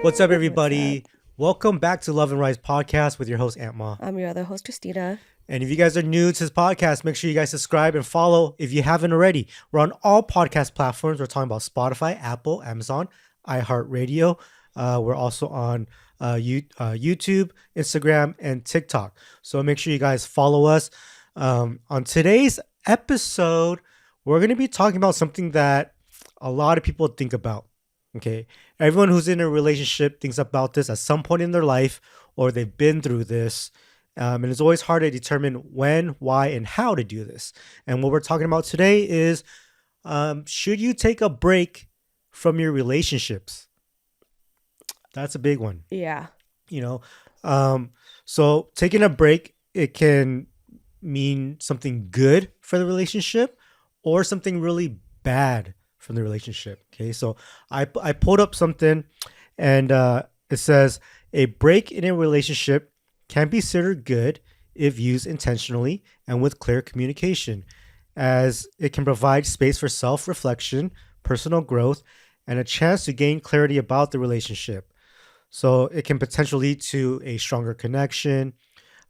What's up, What's everybody? up? Welcome back to Love and Rise podcast with your host, Aunt Ma. I'm your other host, Christina. And if you guys are new to this podcast, make sure you guys subscribe and follow if you haven't already. We're on all podcast platforms. We're talking about Spotify, Apple, Amazon, iHeartRadio. We're also on YouTube, Instagram, and TikTok. So make sure you guys follow us. On today's episode, we're going to be talking about something that a lot of people think about. Okay. Everyone who's in a relationship thinks about this at some point in their life or they've been through this. And it's always hard to determine when, why, and how to do this. And what we're talking about today is should you take a break from your relationships? That's a big one. Yeah. You know, so taking a break, it can mean something good for the relationship or something really bad from the relationship. Okay, so I pulled up something, and it says a break in a relationship can be considered good if used intentionally and with clear communication, as it can provide space for self-reflection, personal growth, and a chance to gain clarity about the relationship. So it can potentially lead to a stronger connection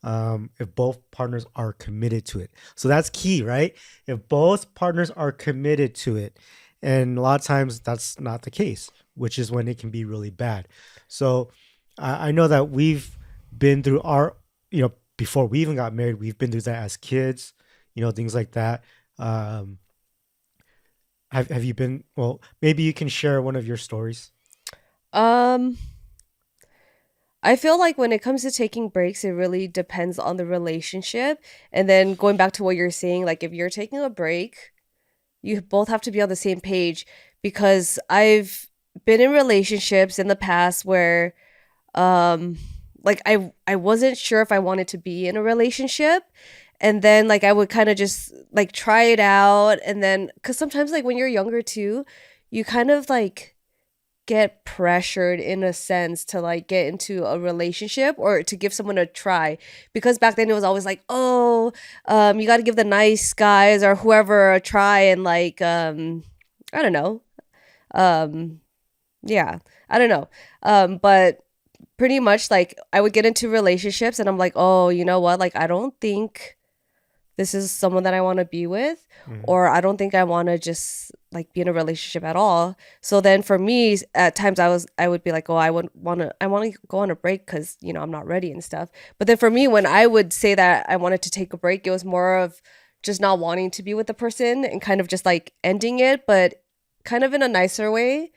if both partners are committed to it. So that's key, right? If both partners are committed to it. And a lot of times that's not the case, which is when it can be really bad. So I know that we've been through before we even got married, we've been through that as kids, things like that. Have you been, well, maybe you can share one of your stories. Um, I feel like when it comes to taking breaks, it really depends on the relationship. And then going back to what you're saying, like if you're taking a break, you both have to be on the same page, because I've been in relationships in the past where like I wasn't sure if I wanted to be in a relationship, and then like I would kind of just like try it out, and then cuz sometimes like when you're younger too, you kind of like get pressured in a sense to like get into a relationship or to give someone a try, because back then it was always like, oh, you got to give the nice guys or whoever a try, and like I don't know, um yeah, I don't know, but pretty much like I would get into relationships and I'm like, oh, you know what, like I don't think this is someone that I want to be with, Mhm. or I don't think I want to just like be in a relationship at all. So then for me, at times I would be like, oh, I want to go on a break because I'm not ready and stuff. But then for me, when I would say that I wanted to take a break, it was more of just not wanting to be with the person and kind of just like ending it, but kind of in a nicer way.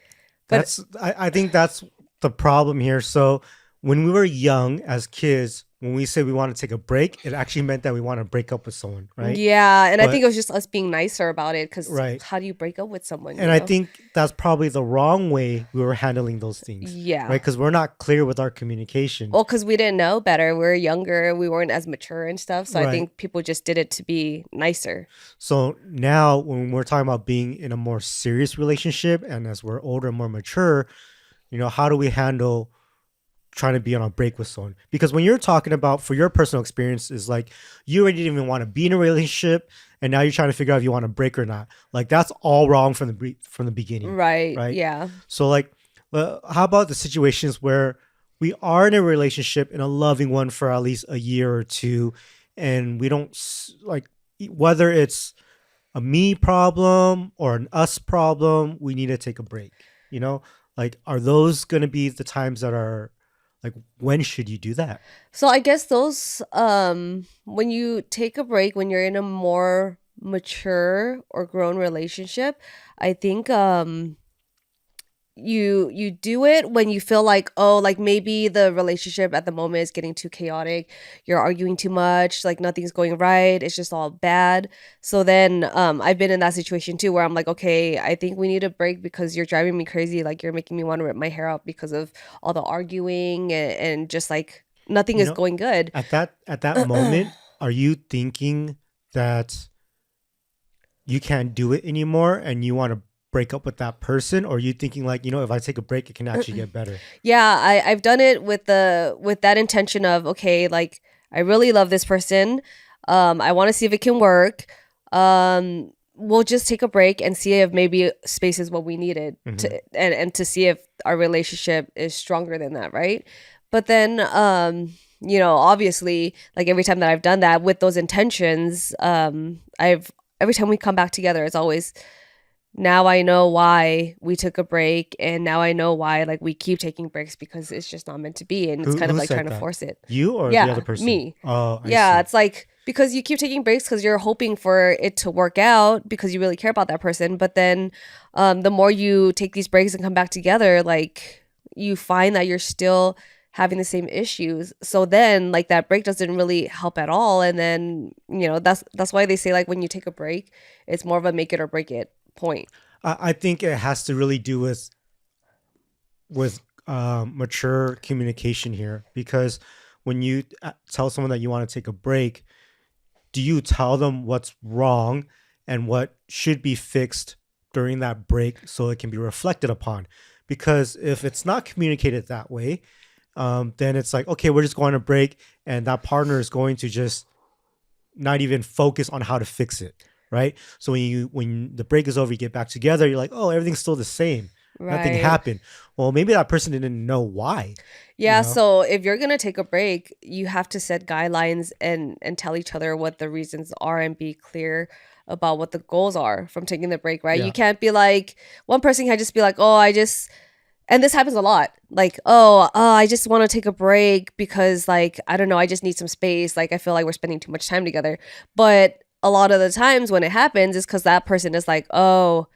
But I think that's the problem here. So when we were young as kids, when we say we want to take a break, it actually meant that we want to break up with someone, right? yeah, and I think But it was just us being nicer about it, because right. how do you break up with someone, And I think that's probably the wrong way we were handling those things, Yeah. right? Because we're not clear with our communication. Well, because we didn't know better. We were younger. We weren't as mature and stuff. So I Right. think people just did it to be nicer. So now when we're talking about being in a more serious relationship and as we're older and more mature, how do we handle trying to be on a break with someone? Because when you're talking about, for your personal experience, is like you already didn't even want to be in a relationship, and now you're trying to figure out if you want to break or not. Like that's all wrong from the beginning, Right. right? Yeah. So like, how about the situations where we are in a relationship, in a loving one, for at least a year or two, and we don't like, whether it's a me problem or an us problem, we need to take a break. Like, are those going to be the times that are like, when should you do that? So I guess those, when you take a break, when you're in a more mature or grown relationship, I think, you do it when you feel like, oh, like maybe the relationship at the moment is getting too chaotic, you're arguing too much, like nothing's going right, it's just all bad. So then I've been in that situation too, where I'm like, okay, I think we need a break because you're driving me crazy, like you're making me want to rip my hair out because of all the arguing, and just like nothing You is know, going good. at that moment, are you thinking that you can't do it anymore and you want to break up with that person, or are you thinking like, if I take a break, it can actually get better? Yeah, I've done it with that intention of, okay, like I really love this person. I want to see if it can work. we'll just take a break and see if maybe space is what we needed Mm-hmm. to, and to see if our relationship is stronger than that, right? But then obviously, like every time that I've done that with those intentions, I've every time we come back together, it's always, now I know why we took a break, and now I know why like we keep taking breaks, because it's just not meant to be, and it's kind of Who like trying said to that? force it. You or the other Yeah, person? me. Oh, I Yeah, see. it's like, because you keep taking breaks because you're hoping for it to work out because you really care about that person, but then the more you take these breaks and come back together, like you find that you're still having the same issues. So then like that break doesn't really help at all, and then that's why they say like when you take a break, it's more of a make it or break it point. I think it has to really do with mature communication here, because when you tell someone that you want to take a break, do you tell them what's wrong and what should be fixed during that break so it can be reflected upon? Because if it's not communicated that way, then it's like, okay, we're just going on a break, and that partner is going to just not even focus on how to fix it, right? So when the break is over, you get back together, you're like, oh, everything's still the same, nothing Right. happened. Well, maybe that person didn't know why, you Yeah, know. so if you're gonna take a break, you have to set guidelines and tell each other what the reasons are and be clear about what the goals are from taking the break, right? You Yeah. can't be like, one person can't just be like, oh, I just, and this happens a lot, like, oh, I just want to take a break because like, I don't know, I just need some space, like I feel like we're spending too much time together. But a lot of the times when it happens is because that person is like, oh,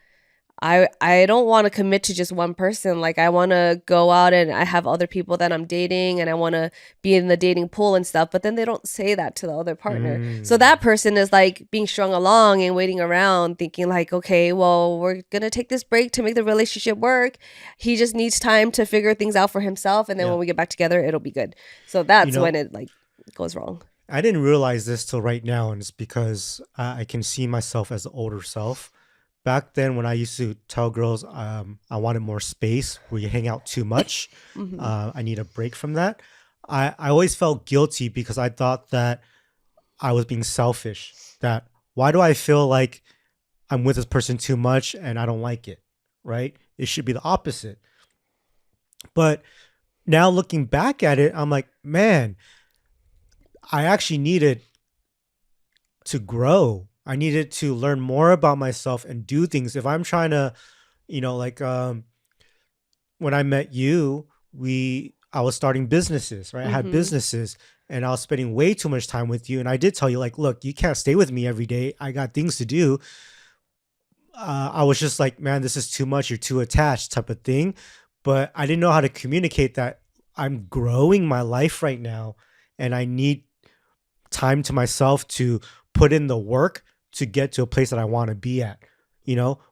I don't want to commit to just one person. Like I want to go out and I have other people that I'm dating and I want to be in the dating pool and stuff, but then they don't say that to the other partner. So Mm. that person is like being strung along and waiting around thinking like, okay, well, we're going to take this break to make the relationship work. He just needs time to figure things out for himself, and then Yeah. when we get back together, it'll be good. So You that's when know, it like goes wrong. I didn't realize this till right now, and it's because I can see myself as the older self. Back then, when I used to tell girls I wanted more space, we hang out too much, Mhm. I need a break from that. I always felt guilty because I thought that I was being selfish. That why do I feel like I'm with this person too much and I don't like it, right? It should be the opposite. But now looking back at it, I'm like, man, I actually needed to grow. I needed to learn more about myself and do things. If I'm trying to, like when I met you, I was starting businesses, right? I had Mhm. businesses and I was spending way too much time with you. And I did tell you, like, look, you can't stay with me every day. I got things to do. I was just like, man, this is too much. You're too attached, type of thing. But I didn't know how to communicate that I'm growing my life right now and I need time to myself to put in the work to get to a place that I want to be at.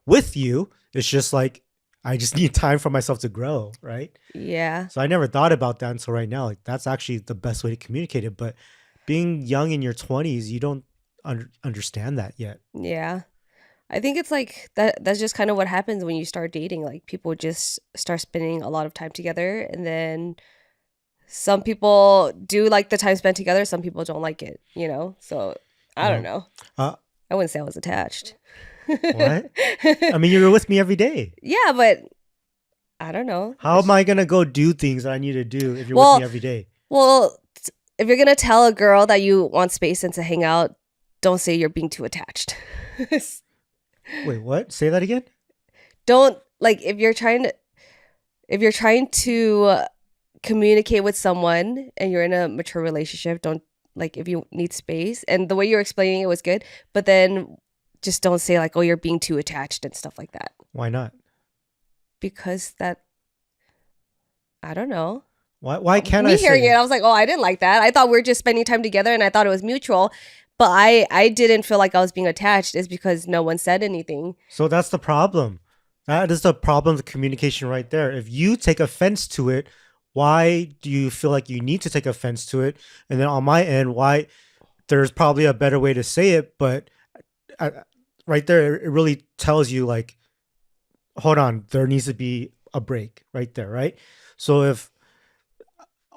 With you, it's just like I just need time for myself to grow, right? Yeah. So I never thought about that until right now. Like that's actually the best way to communicate it. But being young in your 20s, you don't understand that yet. Yeah. I think it's like that's just kind of what happens when you start dating. Like people just start spending a lot of time together, and then some people do like the time spent together, some people don't like it. So I You don't know, know. uh, I wouldn't say I was attached. what? I mean, you're with me every day. Yeah, but I don't know. How am I gonna go do things that I need to do if you're with me Well, every day? well, if you're gonna tell a girl that you want space and to hang out, don't say you're being too attached. Wait, what? Say that again? Don't, like, if you're trying to communicate with someone and you're in a mature relationship, don't, like, if you need space, and the way you're explaining it was good, but then just don't say like, oh, you're being too attached and stuff like that, Why not? because that, I don't know. Why can't I Me hearing say it, it? I was like, oh, I didn't like that. I thought we were just spending time together and I thought it was mutual, but I didn't feel like I was being attached. Is because no one said anything. So that's the problem. That is the problem of communication right there. If you take offense to it, why do you feel like you need to take offense to it? And then on my end, why there's probably a better way to say it, but uh, right there, it really tells you like, hold on, there needs to be a break right there, right? So if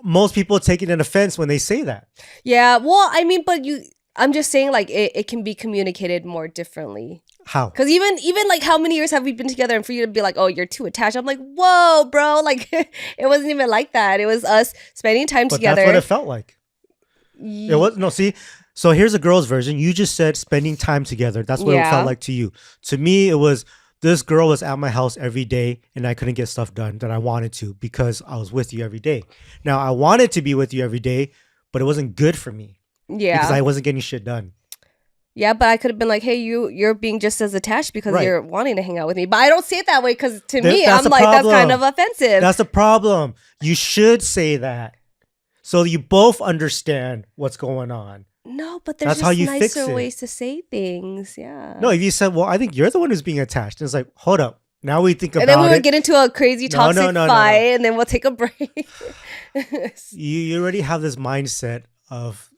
most people take it in offense when they say that. Yeah, well, I mean, but I'm just saying, like, it can be communicated more differently. How? Because even like how many years have we been together, and for you to be like, oh, you're too attached. I'm like, whoa, bro. Like it wasn't even like that. It was us spending time But that's what it together. felt like. It Ye- was no, see. So here's a girl's version. You just said spending time together. That's what it felt yeah. like to you. To me, it was this girl was at my house every day and I couldn't get stuff done that I wanted to because I was with you every day. Now I wanted to be with you every day, but it wasn't good for me because Yeah. I wasn't getting shit done. Yeah, but I could have been like, hey, you're being just as attached because Right. you're wanting to hang out with me. But I don't say it that way because to me, That's I'm the like, that's kind of problem. offensive. That's the problem. You should say that so you both understand what's going on. No, but there's That's how just you fix nicer it. ways to say things. No, Yeah. if you said, well, I think you're the one who's being attached. And it's like, hold up. Now we think And then we about would it. get into a crazy No, no, toxic no, no, no. fight and then we'll take a break. You already have this mindset of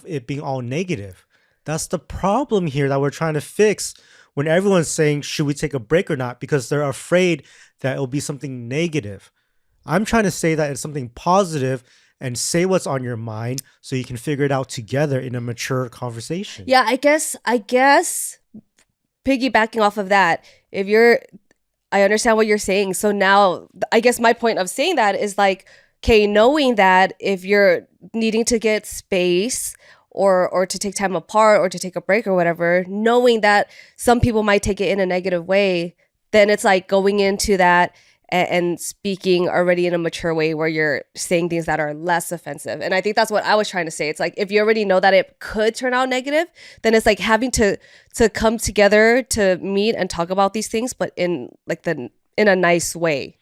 it being all negative. That's the problem here that we're trying to fix when everyone's saying, should we take a break or not? Because they're afraid that it'll be something negative. I'm trying to say that it's something positive and say what's on your mind so you can figure it out together in a mature conversation. Yeah, I guess piggybacking off of that, if you're I understand what you're saying. So now I guess my point of saying that is like, okay, knowing that if you're needing to get space or to take time apart or to take a break or whatever, knowing that some people might take it in a negative way, then it's like going into that and speaking already in a mature way where you're saying things that are less offensive. And I think that's what I was trying to say. It's like if you already know that it could turn out negative, then it's like having to come together to meet and talk about these things, but in like the in a nice way.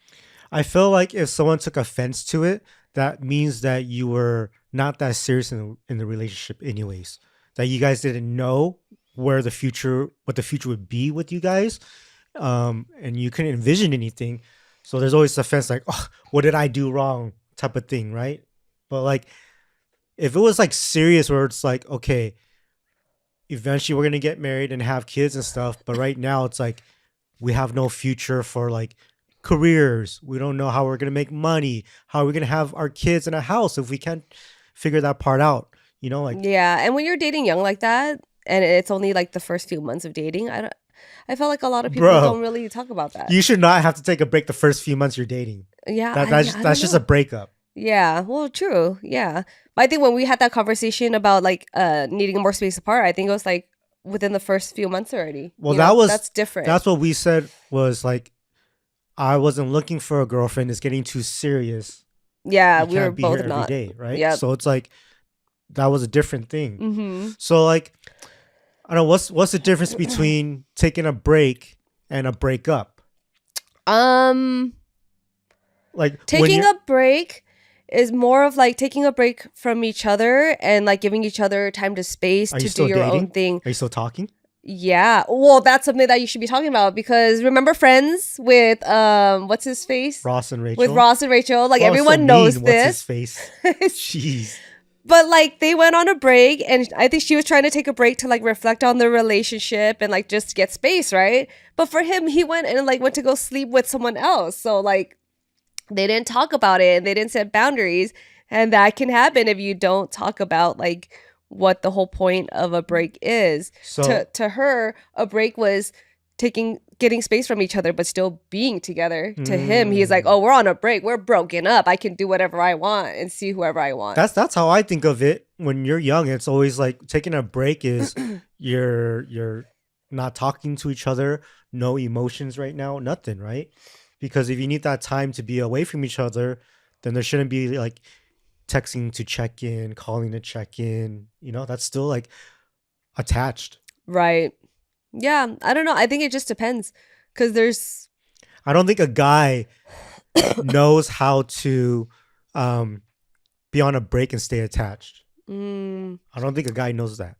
I feel like if someone took offense to it, that means that you were not that serious in the relationship anyways. That you guys didn't know what the future would be with you guys. And you couldn't envision anything. So there's always offense like, oh, what did I do wrong? Type of thing, right? But like if it was like serious where it's like, okay, eventually we're gonna get married and have kids and stuff, but right now it's like we have no future for like careers. We don't know how we're gonna make money, how we're gonna have our kids in a house if we can't figure that part out. You know, like Yeah, and when you're dating young like that, and it's only like the first few months of dating, I felt like a lot of people bro, don't really talk about that. you should not have to take a break the first few months you're dating. Yeah, I That's don't just a know. breakup. Yeah, well, true. Yeah. But I think when we had that conversation about like needing more space apart, I think it was like within the first few months already. Well, That's different. that's what we said was like I wasn't looking for a girlfriend. It's getting too serious. Yeah, You we were can't be here both every not. day, right? Yep. So it's like that was a different thing. Mhm. So like I don't know what's the difference between taking a break and a breakup? Um Like when taking you're a break is more of like taking a break from each other and like giving each other time to space are you to do still your own dating? thing. Are you still talking? Yeah. Well, that's something that you should be talking about because remember Friends with what's his face? Ross and With Rachel? Ross and Rachel. Like Oh, it's so everyone knows mean. What's his this. face? Jeez. But like they went on a break and I think she was trying to take a break to like reflect on their relationship and like just get space, right? But for him, he went and like went to go sleep with someone else. So like they didn't talk about it and they didn't set boundaries. And that can happen if you don't talk about like what the whole point of a break is. So To her, a break was getting space from each other but still being together. To him, he's like, mm, "Oh, we're on a break. We're broken up. I can do whatever I want and see whoever I want." that's how I think of it. When you're young, it's always like taking a break is you're not talking to each other, no emotions right now, nothing, right? Because if you need that time to be away from each other, then there shouldn't be like texting to check in, calling to check in. You know, that's still like attached. Right. Yeah, I don't know. I think it just depends because there's I don't think a guy knows how to um, be on a break and stay attached. mm, I don't think a guy knows that.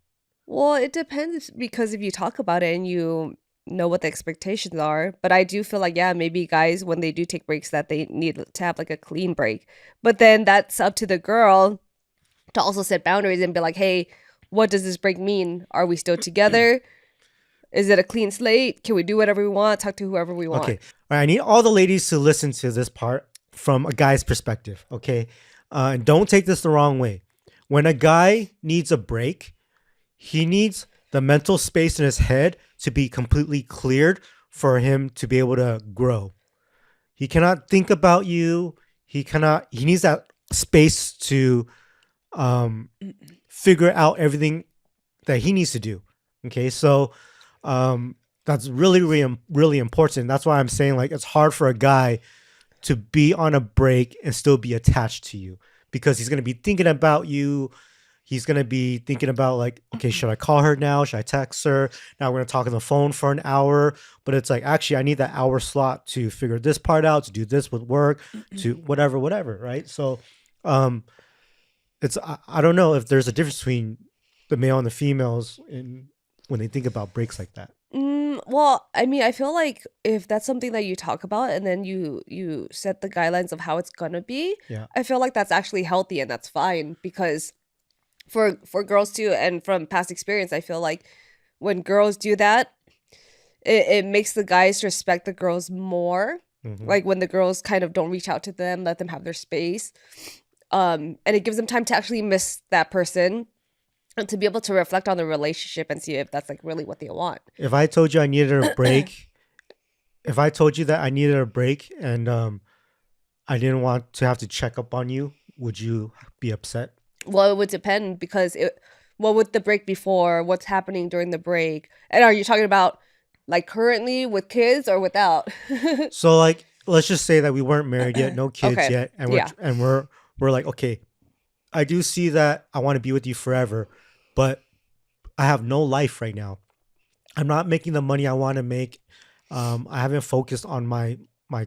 well, it depends because if you talk about it and you know what the expectations are, but I do feel like yeah, maybe guys when they do take breaks that they need to have like a clean break. But then that's up to the girl to also set boundaries and be like, "Hey, what does this break mean? Are we still together? Is it a clean slate? Can we do whatever we want? Talk to whoever we want?" Okay. All right. I need all the ladies to listen to this part from a guy's perspective. Okay. And don't take this the wrong way. When a guy needs a break, he needs the mental space in his head to be completely cleared for him to be able to grow. He cannot think about you. He needs that space to um, figure out everything that he needs to do. Okay. So that's really, really, really important. That's why I'm saying like it's hard for a guy to be on a break and still be attached to you because he's going to be thinking about you. He's going to be thinking about like, okay, should I call her now? Should I text her? Now we're going to talk on the phone for an hour. But it's like, actually, I need that hour slot to figure this part out, to do this with work, to whatever, whatever. Right. So um, I don't know if there's a difference between the male and the females in when they think about breaks like that. Well, I mean, I feel like if that's something that you talk about and then you set the guidelines of how it's gonna be, Yeah. I feel like that's actually healthy and that's fine because for girls too, and from past experience, I feel like when girls do that, it makes the guys respect the girls more. Mm-hmm. Like when the girls kind of don't reach out to them, let them have their space. And it gives them time to actually miss that person and to be able to reflect on the relationship and see if that's like really what they want. If I told you I needed a break, if I told you that I needed a break and I didn't want to have to check up on you, would you be upset? Well, it would depend because what would the break before? What's happening during the break? And are you talking about like currently with kids or without? So like, let's just say that we weren't married yet, no kids Okay. yet, and Yeah. we're like, okay, I do see that I want to be with you forever, but I have no life right now. I'm not making the money I want to make. I haven't focused on my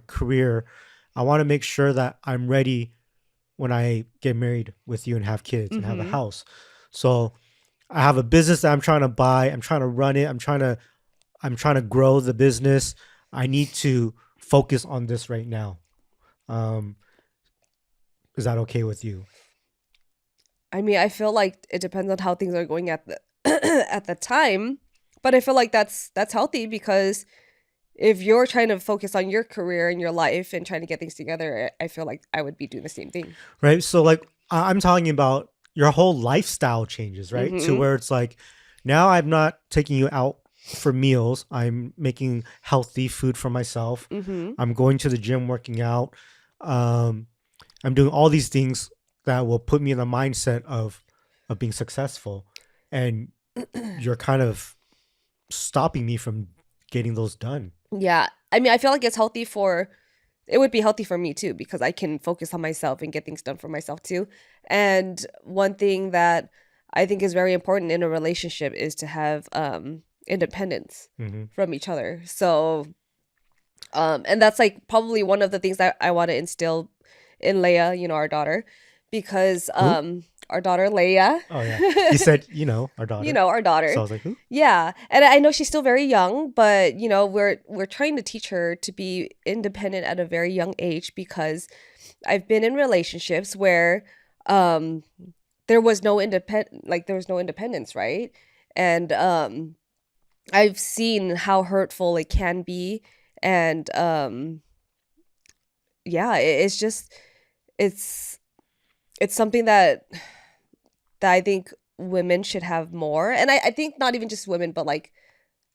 career. I want to make sure that I'm ready when I get married with you and have kids and have a Mm-hmm. house. So I have a business that I'm trying to buy. I'm trying to run it. I'm trying to grow the business. I need to focus on this right now. Um, is that okay with you? I mean, I feel like it depends on how things are going at the at the time, but I feel like that's healthy because if you're trying to focus on your career and your life and trying to get things together, I feel like I would be doing the same thing. Right. So like I'm talking about your whole lifestyle changes, right? To Mm-hmm. where it's like now I'm not taking you out for meals. I'm making healthy food for myself. Mm-hmm. I'm going to the gym, working out. Um, I'm doing all these things that will put me in the mindset of being successful. And you're kind of stopping me from getting those done. Yeah. I mean, I feel like it would be healthy for me too because I can focus on myself and get things done for myself too. And one thing that I think is very important in a relationship is to have independence Mm-hmm. from each other. So and that's like probably one of the things that I want to instill in Leia, our daughter, because Who? our daughter Leia, Oh yeah. You said, our daughter. our daughter. So I was like, who? Yeah, and I know she's still very young, but we're trying to teach her to be independent at a very young age because I've been in relationships where um there was no independence, right? And I've seen how hurtful it can be and yeah, it's just it's it's something that I think women should have more. And I think not even just women, but like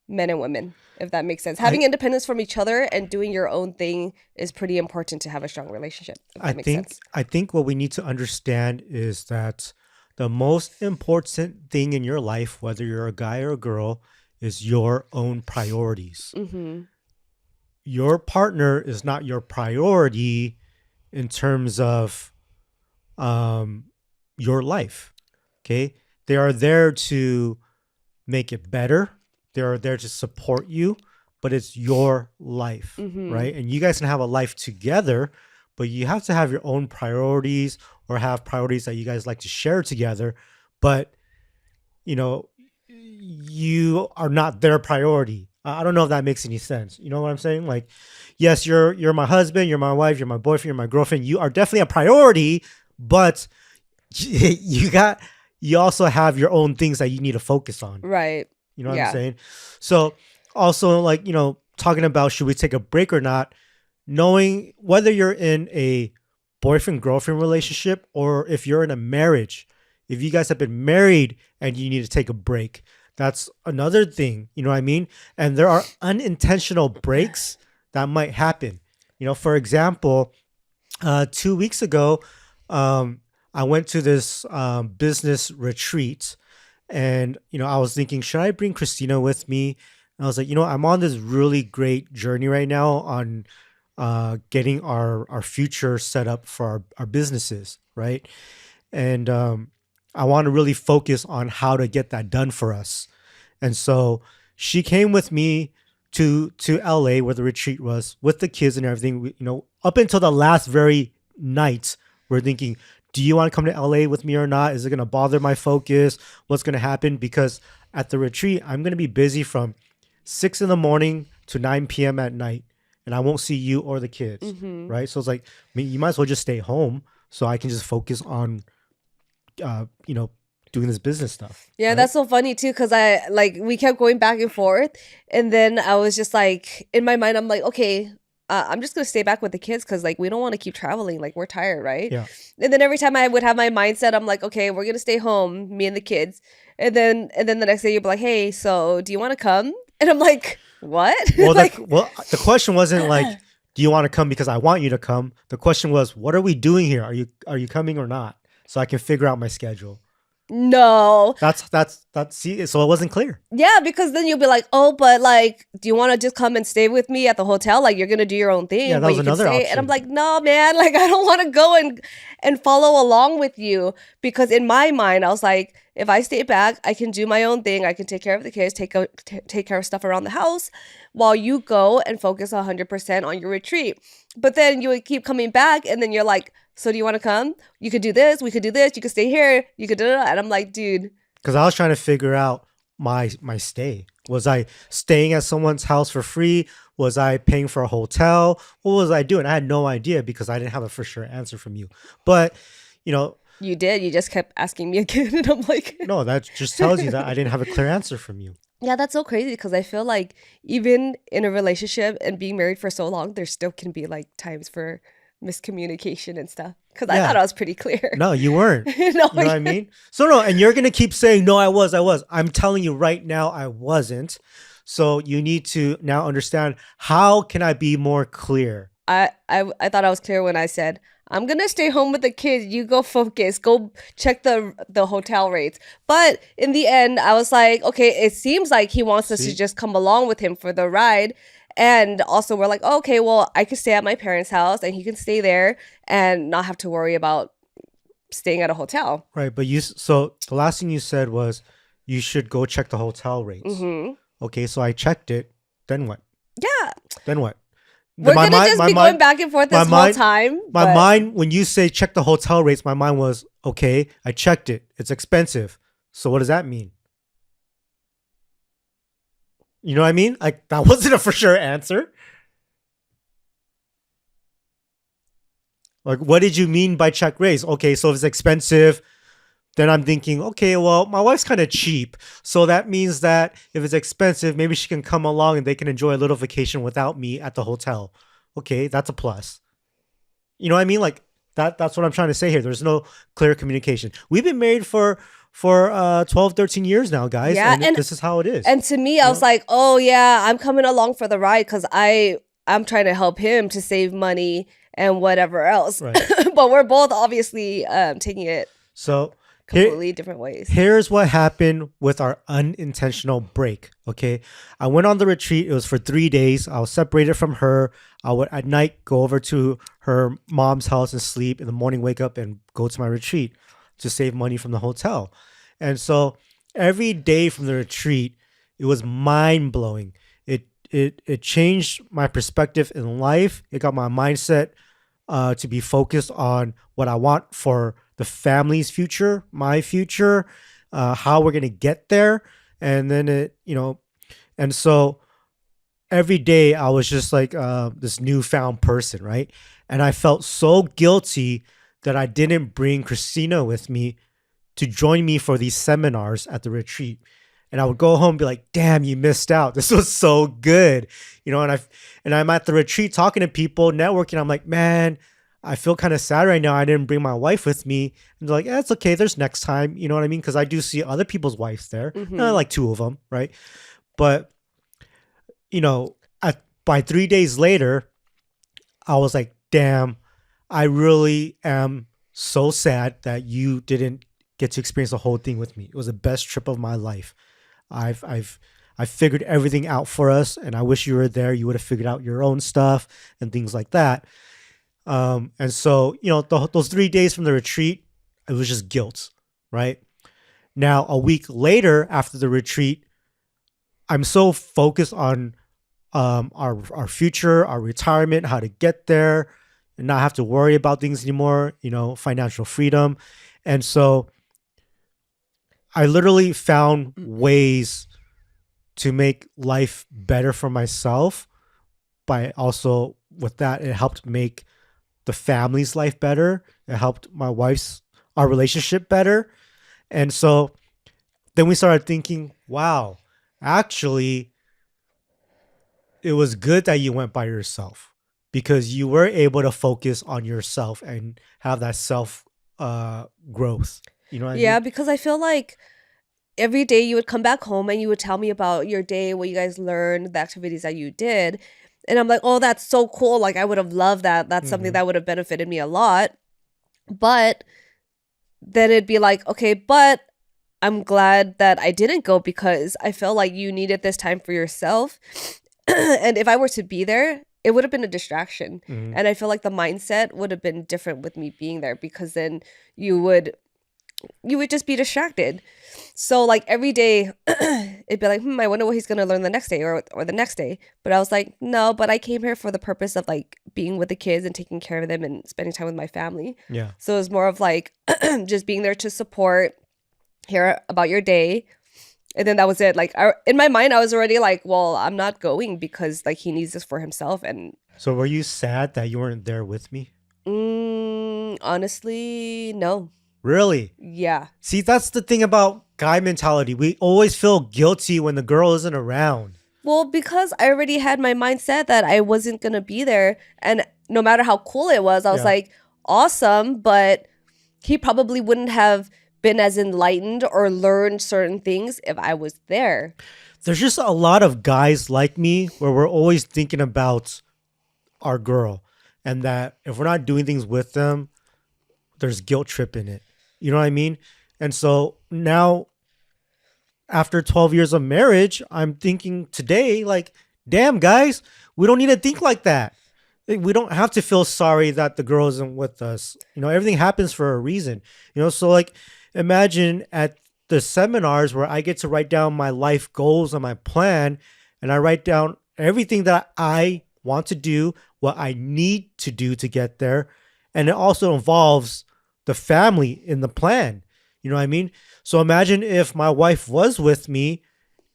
men and women, if that makes sense. I Having independence from each other and doing your own thing is pretty important to have a strong relationship, if I that makes think sense. I think what we need to understand is that the most important thing in your life, whether you're a guy or a girl, is your own priorities. Mm-hmm. Your partner is not your priority in terms of um, your life. Okay, they are there to make it better. They are there to support you, but it's your life, Mm-hmm. right? And you guys can have a life together, but you have to have your own priorities or have priorities that you guys like to share together. But you know, you are not their priority. I don't know if that makes any sense. You know what I'm saying? Like, yes, you're my husband, you're my wife, you're my boyfriend, you're my girlfriend. You are definitely a priority, but you got you also have your own things that you need to focus on. Right. You know what I'm Yeah. saying? So also like, talking about should we take a break or not, knowing whether you're in a boyfriend girlfriend relationship or if you're in a marriage, if you guys have been married and you need to take a break, That's another thing, you know what I mean? And there are unintentional breaks that might happen. For example, 2 weeks ago, um, I went to this business retreat, and I was thinking, should I bring Christina with me? And I was like, I'm on this really great journey right now on getting our future set up for our businesses, right? And I want to really focus on how to get that done for us. And so she came with me to LA where the retreat was with the kids and everything. Up until the last very night, we're thinking, do you want to come to LA with me or not? Is it going to bother my focus? What's going to happen? Because at the retreat, I'm going to be busy from 6 in the morning to 9 p.m. at night, and I won't see you or the kids, Mm-hmm. right? So it's like, you might as well just stay home so I can just focus on, uh, you know, doing this business stuff, Yeah, right? that's so funny too, because I like we kept going back and forth, and then I was just like in my mind, I'm like, okay, I'm just gonna stay back with the kids because like we don't want to keep traveling, like we're tired, right? Yeah. And then every time I would have my mindset, I'm like, okay, we're gonna stay home, me and the kids, and then the next day you'd be like, hey, so do you want to come? And I'm like, what? Well, Like, the question wasn't like, do you want to come because I want you to come? The question was, what are we doing here? Are you coming or not? So I can figure out my schedule. no. That's see, so it wasn't clear. Yeah, because then you'll be like, oh, but like, do you want to just come and stay with me at the hotel? Like, you're gonna do your own Yeah, thing, that but was you can another stay. And I'm option. like, no, man, like I don't want to go and follow along with you because in my mind, I was like, if I stay back, I can do my own thing. I can take care of the kids, take care of stuff around the house, while you go and focus 100% on your retreat. But then you would keep coming back, and then you're like, so do you want to come? You could do this. We could do this. You could stay here. You could do that. And I'm like, dude. Because I was trying to figure out my stay. Was I staying at someone's house for free? Was I paying for a hotel? What was I doing? I had no idea because I didn't have a for sure answer from you. But you know, You did. You just kept asking me again. And I'm like, no, that just tells you that I didn't have a clear answer from you. yeah, that's so crazy because I feel like even in a relationship and being married for so long, there still can be like times for miscommunication and stuff. Because I thought Yeah. I was pretty clear. No, you weren't. No, You know what I mean? So no, and you're gonna keep saying no, I was, I was. I'm telling you right now, I wasn't. So you need to now understand, how can I be more clear? I thought I was clear when I said, I'm gonna stay home with the kids. You go focus. Go check the hotel rates. But in the end, I was like, okay, it seems like he wants us to See? just come along with him for the ride. And also, we're like, okay, well, I could stay at my parents' house, and he can stay there and not have to worry about staying at a hotel. Right, but so the last thing you said was you should go check the hotel rates. Mm-hmm. Okay, so I checked it. Then what? Yeah, Then what? we're gonna just be going back and forth my this whole mind, time. my But mind, when you say check the hotel rates, my mind was, okay, I checked it. It's expensive. So what does that mean? You know what I mean? Like, that wasn't a for sure answer. Like, what did you mean by check rates? Okay, so if it's expensive, then I'm thinking, okay, well, my wife's kind of cheap. So that means that if it's expensive, maybe she can come along and they can enjoy a little vacation without me at the hotel. Okay, that's a plus. You know what I mean? Like, that's what I'm trying to say here. There's no clear communication. We've been married for 12, 13 years now, guys, yeah, and this is how it is. and to me, I You was know? like, oh yeah, I'm coming along for the ride because I'm trying to help him to save money and whatever else. Right. But we're both obviously taking it So completely different ways. here's what happened with our unintentional break. Okay. I went on the retreat. It was for 3 days. I was separated from her. I would at night go over to her mom's house and sleep. In the morning, wake up and go to my retreat to save money from the hotel. And so every day from the retreat, it was mind blowing. It changed my perspective in life. It got my mindset to be focused on what I want for the family's future, my future, how we're gonna get there, and then and so every day I was just like this newfound person, right? And I felt so guilty that I didn't bring Christina with me to join me for these seminars at the retreat. And I would go home and be like, damn, you missed out. This was so good. And I'm at the retreat talking to people, networking. I'm like, man, I feel kind of sad right now. I didn't bring my wife with me. And they're like, yeah, it's okay. There's next time. You know what I mean? Because I do see other people's wives there, Mm-hmm. like two of them, right? But you know, by 3 days later, I was like, damn, I really am so sad that you didn't get to experience the whole thing with me. It was the best trip of my life. I've I figured everything out for us, and I wish you were there. You would have figured out your own stuff and things like that. And so, those 3 days from the retreat, it was just guilt, right? Now, a week later after the retreat, I'm so focused on our future, our retirement, how to get there, and not have to worry about things anymore. Financial freedom, and so I literally found ways to make life better for myself. By also with that, it helped make the family's life better. It helped my wife's our relationship better, and so then we started thinking, wow, actually it was good that you went by yourself because you were able to focus on yourself and have that self growth. You know what I Yeah, mean? because I feel like every day you would come back home and you would tell me about your day, what you guys learned, the activities that you did. And I'm like, oh, that's so cool. Like, I would have loved that. That's something Mm-hmm. that would have benefited me a lot. But then it'd be like, okay, but I'm glad that I didn't go because I felt like you needed this time for yourself. And if I were to be there, it would have been a distraction. Mm-hmm. And I feel like the mindset would have been different with me being there because then you would just be distracted. So like every day it'd be like, I wonder what he's gonna learn the next day or the next day. But I was like, no, but I came here for the purpose of like being with the kids and taking care of them and spending time with my family. Yeah. So it was more of like just being there to support, hear about your day. And then that was it. Like in my mind, I was already like, well, I'm not going because like he needs this for himself. And So were you sad that you weren't there with me? honestly, no. Really? Yeah. See, that's the thing about guy mentality. We always feel guilty when the girl isn't around. Well, because I already had my mindset that I wasn't going to be there. And no matter how cool it was, I was Yeah. like, awesome. But he probably wouldn't have been as enlightened or learned certain things if I was there. There's just a lot of guys like me where we're always thinking about our girl and that if we're not doing things with them, there's guilt trip in it. You know what I mean? And so now after 12 years of marriage, I'm thinking today, like, damn, guys, we don't need to think like that. Like, we don't have to feel sorry that the girl isn't with us. Everything happens for a reason. So like, imagine at the seminars where I get to write down my life goals and my plan, and I write down everything that I want to do, what I need to do to get there. And it also involves the family in the plan. You know what I mean? So imagine if my wife was with me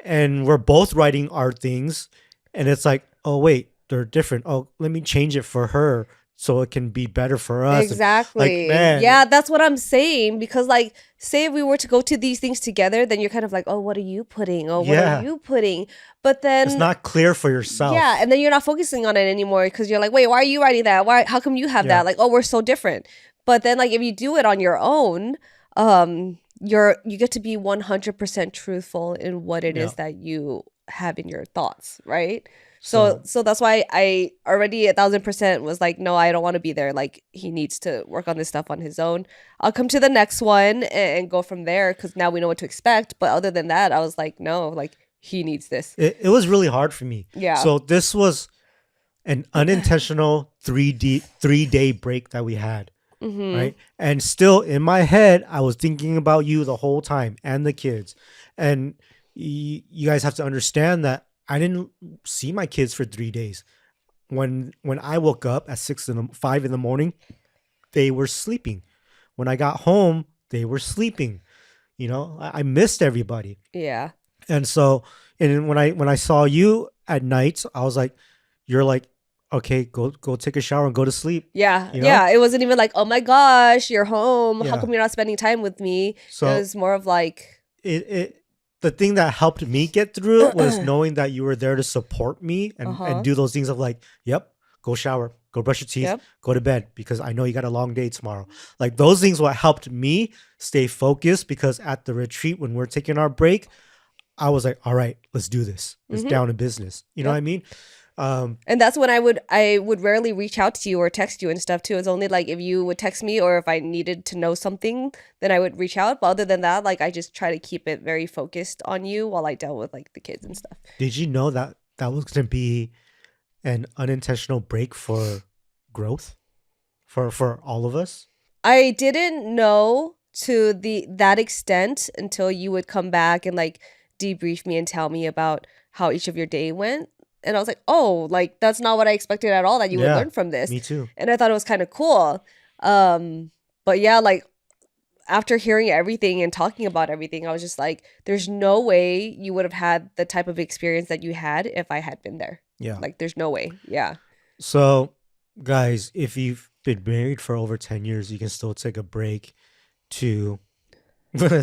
and we're both writing our things and it's like, oh, wait, they're different. Oh, let me change it for her so it can be better for us. And like, Exactly. man, Yeah, that's what I'm saying. Because, like, say if we were to go to these things together, then you're kind of like, oh, what are you putting? Oh, what are yeah, you putting? But it's then, not clear for yeah, yourself. and then you're not focusing on it anymore because you're like, wait, why are you writing that? Why? How come you have Yeah, that? Like, oh, we're so different. But then, like, if you do it on your own, you get to be 100% truthful in what it yeah. is that you have in your thoughts, right? So So, so that's why I already 1,000% was like, no, I don't want to be there. Like he needs to work on this stuff on his own. I'll come to the next one and go from there because now we know what to expect. But other than that, I was like, no, like he needs this. it was really hard for me. Yeah. So this was an unintentional 3-day break that we had. Mm-hmm. Right. And still in my head, I was thinking about you the whole time and the kids. And you guys have to understand that I didn't see my kids for 3 days. When I woke up at 5 in the morning, they were sleeping. When I got home, they were sleeping. I missed everybody. Yeah. And so, and when I saw you at night, I was like, you're like, okay, go take a shower and go to sleep. Yeah. You know? Yeah. It wasn't even like, oh my gosh, you're home. How Yeah. come you're not spending time with me? It So was more of like, it the thing that helped me get through it was knowing that you were there to support me and uh-huh. do those things of like, yep, go shower, Go brush your teeth, Yep. go to bed because I know you got a long day tomorrow. Like those things what helped me stay focused because at the retreat when we're taking our break, I was like, all right, let's do this. It's Mm-hmm. down to business. You know what I Yep. mean? Um, And that's when I would rarely reach out to you or text you and stuff too. It's only like if you would text me or if I needed to know something, then I would reach out. But other than that, like I just try to keep it very focused on you while I dealt with like the kids and stuff. did you know that that was going to be an unintentional break for growth for all of us? I didn't know to the that extent until you would come back and like debrief me and tell me about how each of your day went. And I was like, "Oh, like that's not what I expected at all that you would Yeah, learn from this." me too. And I thought it was kind of cool. Um but yeah, like after hearing everything and talking about everything, I was just like, there's no way you would have had the type of experience that you had if I had been there. Yeah. Like there's no way. Yeah. So, guys, if you've been married for over 10 years, you can still take a break to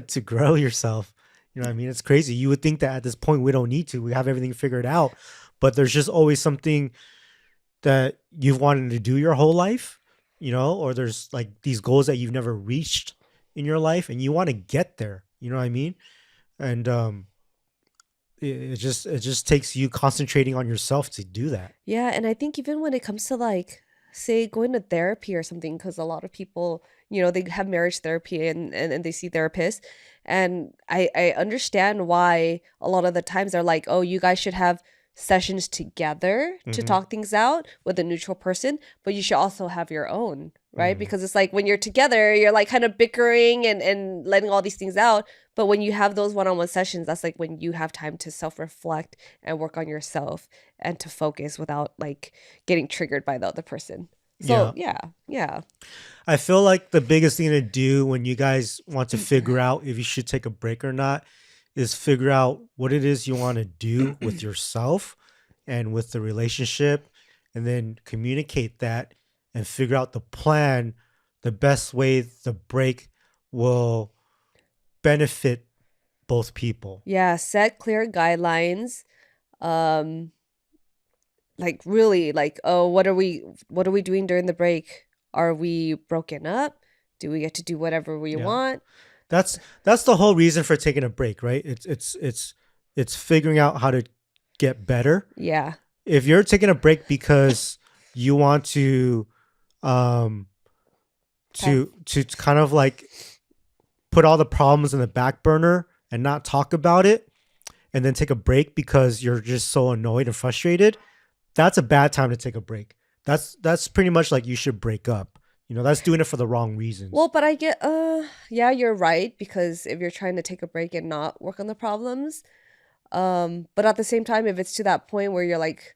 to grow yourself. You know what I mean? It's crazy. You would think that at this point we don't need to. We have everything figured out. But there's just always something that you've wanted to do your whole life, you know, or there's like these goals that you've never reached in your life and you want to get there. You know what I mean? And it just takes you concentrating on yourself to do that. Yeah, and I think even when it comes to like say going to therapy or something, because a lot of people, they have marriage therapy and they see therapists. And I understand why a lot of the times they're like, oh, you guys should have sessions together to Hmm. talk things out with a neutral person, but you should also have your own, right? Hmm. Because it's like when you're together, you're like kind of bickering and letting all these things out. But when you have those one-on-one sessions, that's like when you have time to self-reflect and work on yourself and to focus without like getting triggered by the other person. So Yeah. yeah, yeah. I feel like the biggest thing to do when you guys want to figure out if you should take a break or not is figure out what it is you want to do with yourself and with the relationship, and then communicate that and figure out the plan, the best way the break will benefit both people. Yeah, set clear guidelines. Um like really like, oh, what are we doing during the break? Are we broken up? Do we get to do whatever we Yeah. want? That's the whole reason for taking a break, right? It's figuring out how to get better. Yeah. If you're taking a break because you want um Pass. to kind of like put all the problems in the back burner and not talk about it, and then take a break because you're just so annoyed and frustrated, that's a bad time to take a break. That's pretty much like you should break up. You know, that's doing it for the wrong Well, reasons. but I get yeah, you're right because if you're trying to take a break and not work on the problems, but at the same time if it's to that point where you're like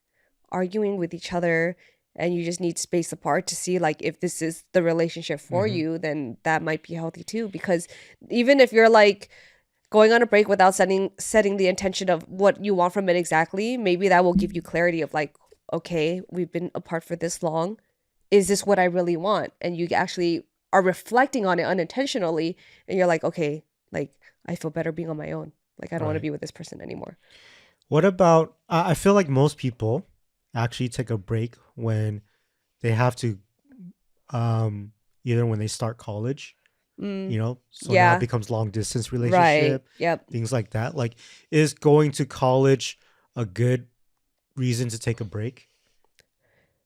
arguing with each other and you just need space apart to see like if this is the relationship for Hmm. you, then that might be healthy too because even if you're like going on a break without setting the intention of what you want from it exactly, maybe that will give you clarity of like, okay, we've been apart for this long. Is this what I really want? And you actually are reflecting on it unintentionally and you're like, okay, like I feel better being on my own. Like I don't want to Right. be with this person anymore. What about? I feel like most people actually take a break when they have to, um, either when they start college, Mm, you know, so now it yeah, becomes long distance right. relationship, Yep. things like that. Like, is going to college a good reason to take a break?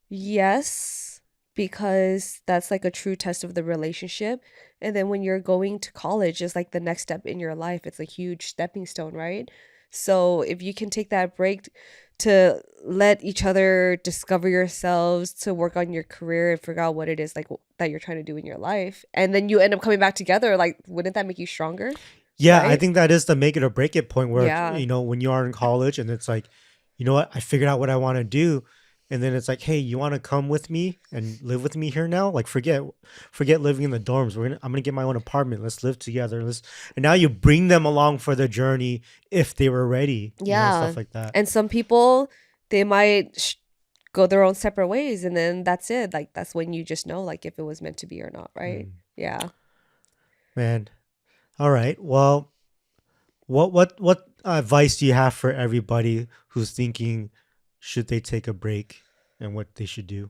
Yes, because that's like a true test of the relationship. And then when you're going to college, it's like the next step in your life. It's a huge stepping stone, right? So if you can take that break to let each other discover yourselves, to work on your career and figure out what it is like that you're trying to do in your life, and then you end up coming back together, like wouldn't that make you stronger? Yeah, I Right? think that is the make it or break it point where, Yeah. you know, when you are in college and it's like, you know what, I figured out what I want to do. And then it's like, hey, you want to come with me and live with me here now? Like, forget living in the dorms. I'm gonna get my own apartment. Let's live together. And now you bring them along for the journey if they were ready, you know, Yeah. stuff like that. And some people, they might go their own separate ways, and then that's it. Like, that's when you just know, like, if it was meant to be or not, right? Mm, Yeah. man. All right. Well, what advice do you have for everybody who's thinking should they take a break and what they should do?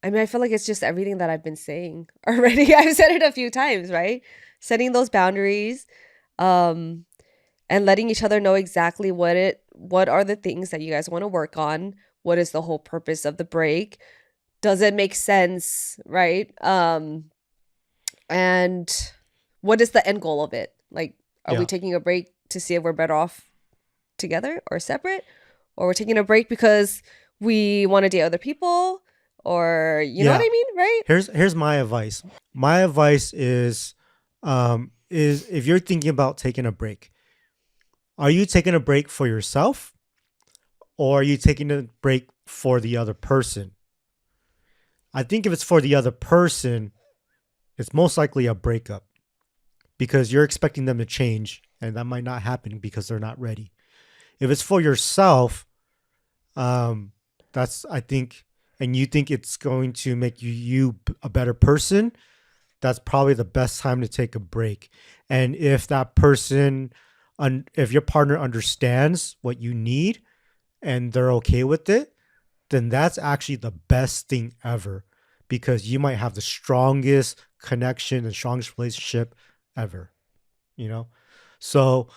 I mean, I feel like it's just everything that I've been saying already. I've said it a few times, right? Setting those boundaries, um, and letting each other know exactly what are the things that you guys want to work on. What is the whole purpose of the break? Does it make sense, right? And what is the end goal of it? Like, are we Yeah. taking a break to see if we're better off together or separate? Or we're taking a break because we want to date other people? Or you know what Yeah. I mean, right? Here's my advice. My advice is if you're thinking about taking a break, are you taking a break for yourself or are you taking a break for the other person? I think if it's for the other person, it's most likely a breakup because you're expecting them to change and that might not happen because they're not ready. If it's for yourself, um, that's I think, and you think it's going to make you a better person, that's probably the best time to take a break. And if that person, if your partner understands what you need and they're okay with it, then that's actually the best thing ever because you might have the strongest connection and strongest relationship ever, you know? So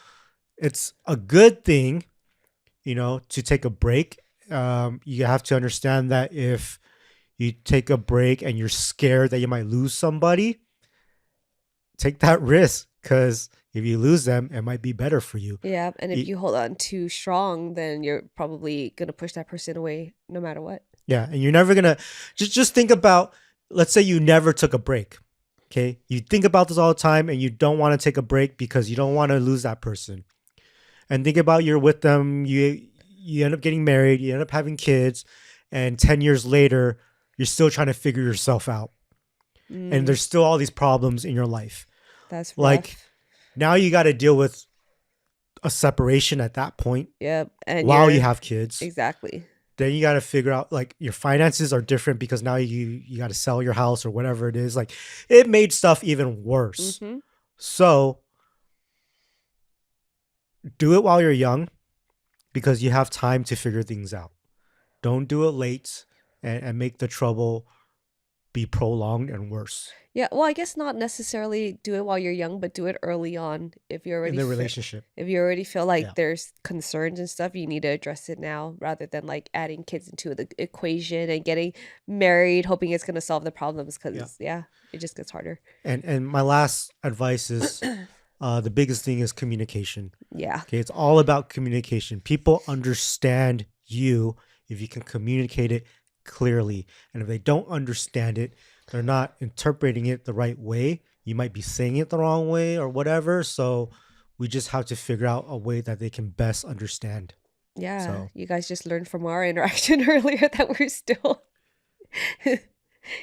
it's a good thing, to take a break. You have to understand that if you take a break and you're scared that you might lose somebody, take that risk because if you lose them, it might be better for you. Yeah. And if Y- you hold on too strong, then you're probably gonna push that person away no matter what. Yeah, and you're never gonna just think about. Let's say you never took a break. Okay, you think about this all the time, and you don't want to take a break because you don't want to lose that person. And think about you're with them. You end up getting married. You end up having kids, and 10 years later, you're still trying to figure yourself out, and Mm, there's still all these problems in your life. that's Like rough. now, you got to deal with a separation at that point Yep. And while you you're have kids. exactly. Then you got to figure out like your finances are different because now you got to sell your house or whatever it is. Like it made stuff even worse. Mm-hmm. So do it while you're young because you have time to figure things out. Don't do it late and make the trouble be prolonged and worse Yeah, well, I guess not necessarily do it while you're young, but do it early on. in the relationship. If you already feel like Yeah. there's concerns and stuff, you need to address it now rather than like adding kids into the equation and getting married, hoping it's going to solve the problems Yeah. because yeah, it just gets harder. And my last advice is the biggest thing is communication. Yeah. Okay, it's all about communication. People understand you if you can communicate it clearly. And if they don't understand it, they're not interpreting it the right way. You might be saying it the wrong way or whatever. So we just have to figure out a way that they can best understand. Yeah, So you guys just learned from our interaction earlier that we're still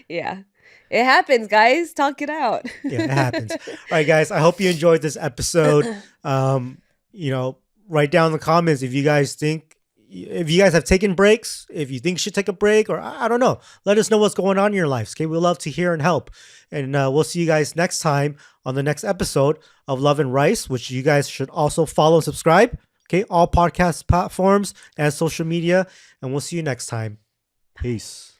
yeah. It happens, guys. Talk it out. yeah, it happens. All right, guys. I hope you enjoyed this episode. Um, write down in the comments if you guys have taken breaks, if you think you should take a break, or I don't know. Let us know what's going on in your lives. Okay, we love to hear and help. And we'll see you guys next time on the next episode of Love and Rice, which you guys should also follow and subscribe. Okay, all podcast platforms and social media. And we'll see you next time. Peace.